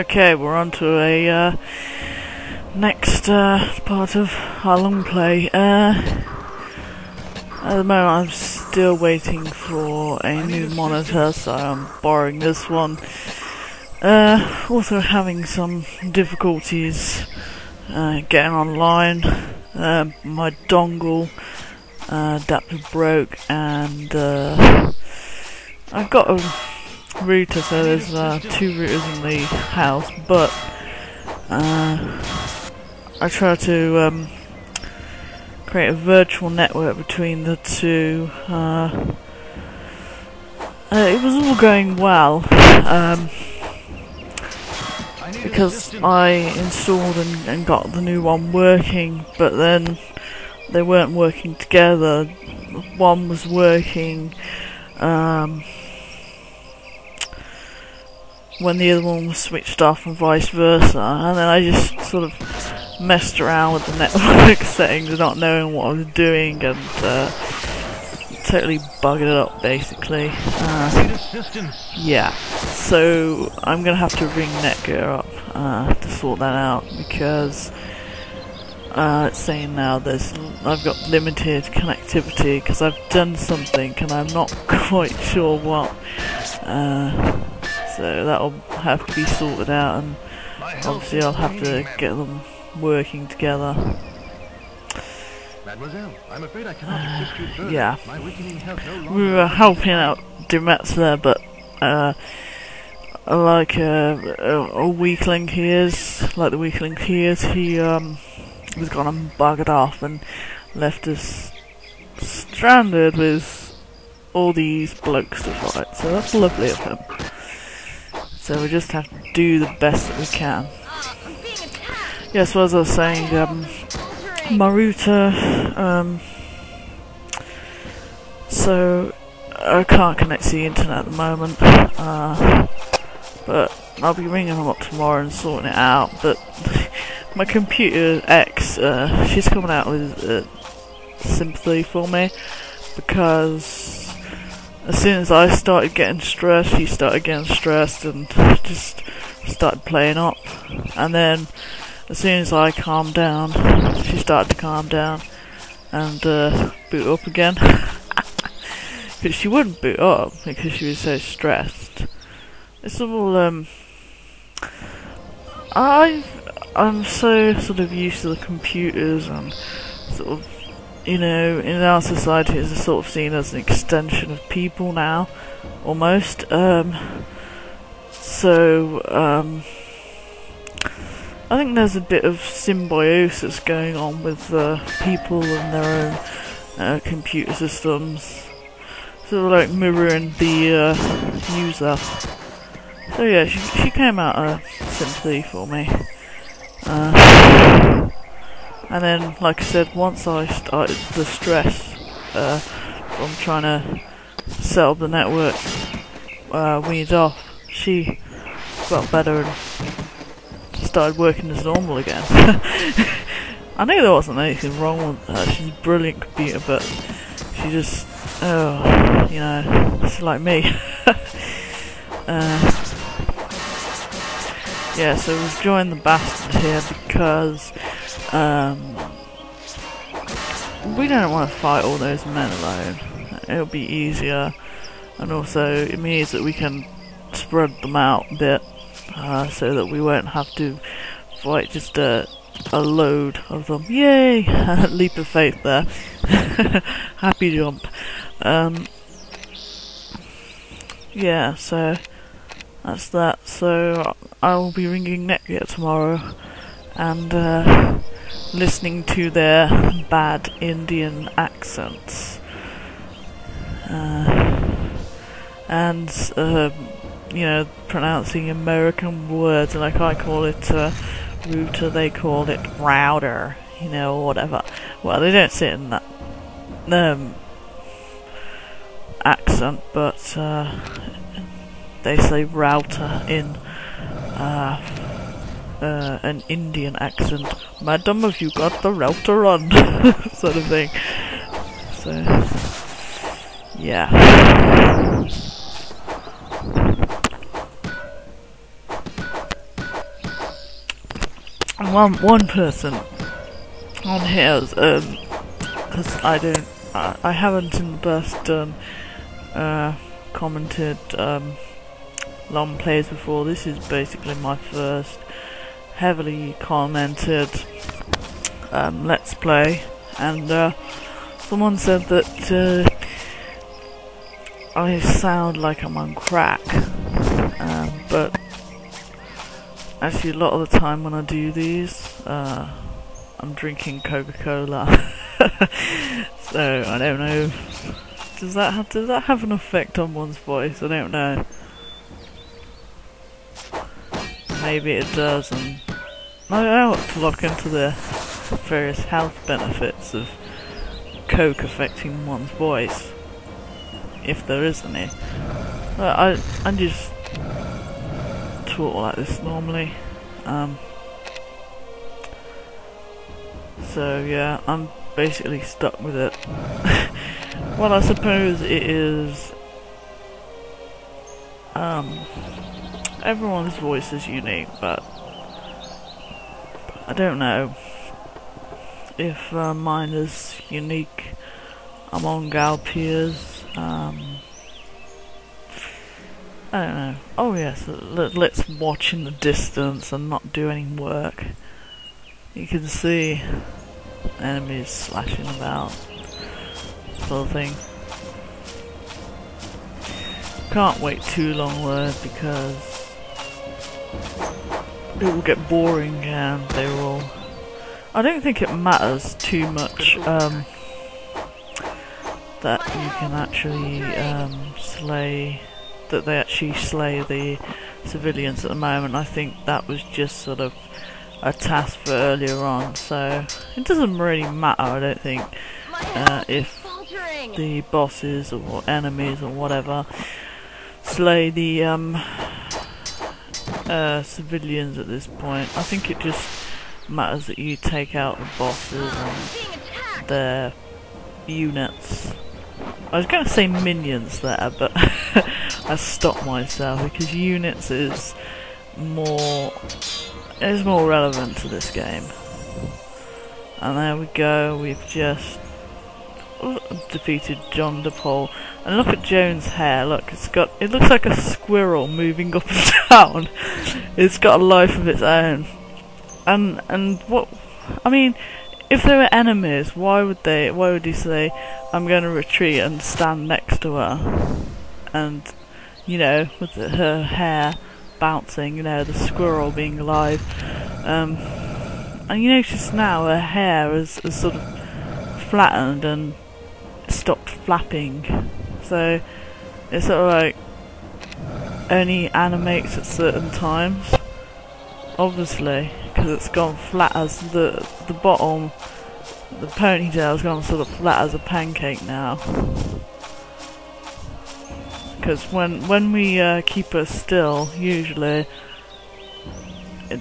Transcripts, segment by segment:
Okay, we're on to a next part of our long play. At the moment I'm still waiting for a new monitor, so I'm borrowing this one. Also having some difficulties getting online. My dongle adapter broke, and I've got a router, so there's two routers in the house, but I try to create a virtual network between the two. It was all going well because I installed and got the new one working, but then they weren't working together. One was working when the other one was switched off, and vice versa, and then I just sort of messed around with the network settings, not knowing what I was doing, and totally bugged it up basically. Yeah, so I'm gonna have to ring Netgear up to sort that out, because it's saying now I've got limited connectivity because I've done something and I'm not quite sure what. So that'll have to be sorted out, and obviously I'll have to get them working together. Mademoiselle, I'm afraid I cannot assist you further. Yeah, My weakening health no longer we were helping out Dumet's there, but like a weakling he is, he was gone and buggered off and left us stranded with all these blokes to fight, so that's lovely of him. So we just have to do the best that we can. Yeah, so as I was saying, my router, so I can't connect to the internet at the moment, but I'll be ringing them up tomorrow and sorting it out. But my computer X, she's coming out with sympathy for me, because as soon as I started getting stressed, she started getting stressed and just started playing up. And then as soon as I calmed down, she started to calm down and boot up again. But she wouldn't boot up because she was so stressed. It's all I'm so sort of used to the computers, and sort of, you know, in our society it's sort of seen as an extension of people now, almost. I think there's a bit of symbiosis going on with people and their own computer systems, sort of like mirroring the user. So yeah, she came out of sympathy for me. And then, like I said, once I started the stress from trying to set up the network weaned off, she got better and started working as normal again. I knew there wasn't anything wrong with her. She's a brilliant computer, but she just, you know, it's like me. Yeah, so we've joined the bastard here because we don't want to fight all those men alone. It'll be easier, and also it means that we can spread them out a bit, so that we won't have to fight just a load of them. Yay! Leap of faith there. Happy jump. Yeah, so that's that. So I will be ringing Netgear tomorrow and listening to their bad Indian accents, and you know, pronouncing American words, like I call it router, they call it router, you know, or whatever. Well, they don't say it in that accent, but they say router in an Indian accent. Madam, have you got the router on? Sort of thing. So yeah. one person on here, because I haven't in the past commented long plays before. This is basically my first heavily commented let's play, and someone said that I sound like I'm on crack, but actually a lot of the time when I do these I'm drinking Coca-Cola. So I don't know, does that have an effect on one's voice? I don't know. Maybe it does, and I ought to look into the various health benefits of Coke affecting one's voice, if there is any. I just talk like this normally. So yeah, I'm basically stuck with it. Well, I suppose it is. Everyone's voice is unique, but I don't know if mine is unique among our peers. I don't know. Oh yes, let's watch in the distance and not do any work. You can see enemies slashing about, sort of thing. Can't wait too long though, because it will get boring and they will... I don't think it matters too much that you can actually that they actually slay the civilians at the moment. I think that was just sort of a task for earlier on, so it doesn't really matter, I don't think, if the bosses or enemies or whatever slay the civilians at this point. I think it just matters that you take out the bosses and their units. I was going to say minions there, but I stopped myself, because units is more relevant to this game. And there we go, we've just defeated John DePaul. And look at Joan's hair, look, it looks like a squirrel moving up and down. It's got a life of its own. And what, I mean, if they were enemies, why would he say, I'm going to retreat and stand next to her? And, you know, with her hair bouncing, you know, the squirrel being alive. And you notice now her hair is sort of flattened and stopped flapping. So it's sort of like only animates at certain times, obviously, because it's gone flat as the bottom. The ponytail's gone sort of flat as a pancake now. Because when we keep her still, usually it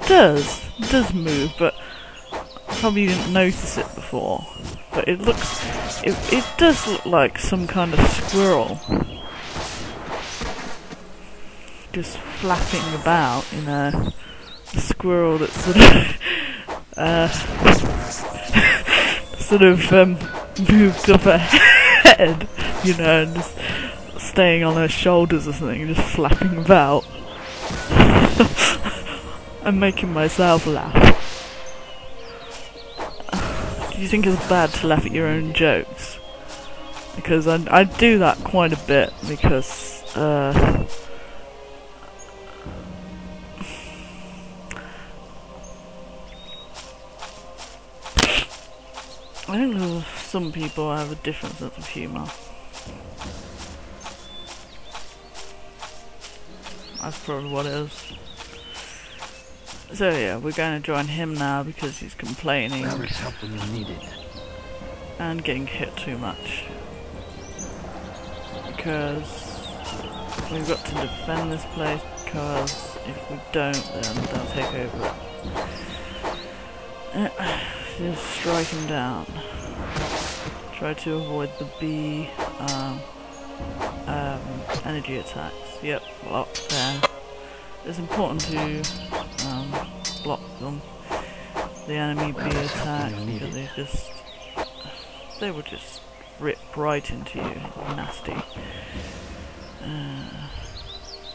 does move, but probably didn't notice it before. But it does look like some kind of squirrel, just flapping about, you know, a squirrel that's sort of moved up her head, you know, and just staying on her shoulders or something, just flapping about. I'm making myself laugh. Do you think it's bad to laugh at your own jokes? Because I do that quite a bit, because I don't know, some people have a different sense of humour. That's probably what it is. So yeah, we're going to join him now because he's complaining and getting hit too much. Because we've got to defend this place, because if we don't, then they'll take over it. Just strike him down. Try to avoid the B energy attacks. Yep, blocked there. It's important to block them, the enemy be attacked, because they would just rip right into you, nasty.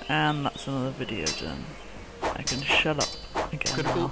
And that's another video done. I can shut up again now.